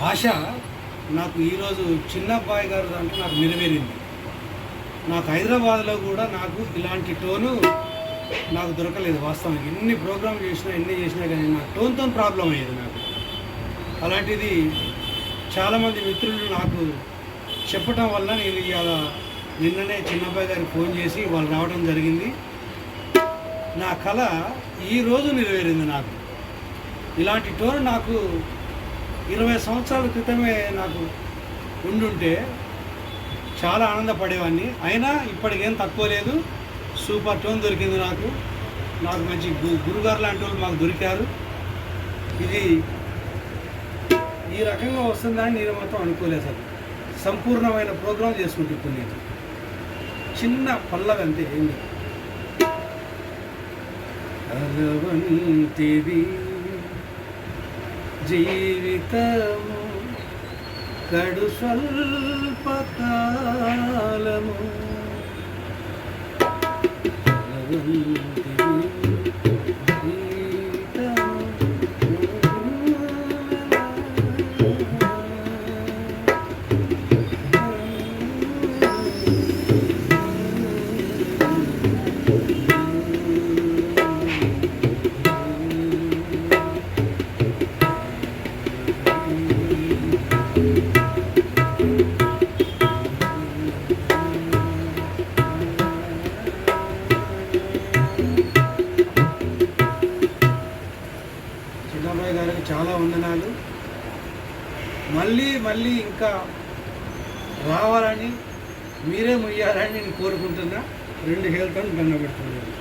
ఆశ నాకు ఈరోజు చిన్నబ్బాయి గారు దాంట్లో నాకు నెరవేరింది. నాకు హైదరాబాద్లో కూడా నాకు ఇలాంటి టోను నాకు దొరకలేదు. వాస్తవానికి ఎన్ని ప్రోగ్రామ్ చేసినా ఎన్ని చేసినా కానీ నా టోన్తో ప్రాబ్లం అయ్యేది నాకు. అలాంటిది చాలామంది మిత్రులు నాకు చెప్పటం వల్ల నేను ఇవాళ నిన్ననే చిన్నబ్బాయి గారికి ఫోన్ చేసి వాళ్ళు రావడం జరిగింది. నా కళ ఈరోజు నెరవేరింది. నాకు ఇలాంటి టోన్ నాకు 20 సంవత్సరాల క్రితమే నాకు ఉండుంటే చాలా ఆనందపడేవాడిని. అయినా ఇప్పటికేం తక్కువ లేదు. సూపర్ టోన్ దొరికింది నాకు. మంచి గురుగారు లాంటి వాళ్ళు మాకు దొరికారు. ఇది ఈ రకంగా వస్తుందని నేను మాత్రం అనుకోలేదు. అసలు సంపూర్ణమైన ప్రోగ్రాం చేసుకుంటే ఇప్పుడు నేను చిన్న పల్లవి అంతే. ఏంటి అలవంటిది జీవితము గడు స్వల్పకాలము చిన్నబ్బాయి గారికి చాలా వందనాలు. మళ్ళీ ఇంకా రావాలని మీరే ముయ్యాలని నేను కోరుకుంటున్నా. 2 హేళ్లతో దండ పెడుతున్నాను.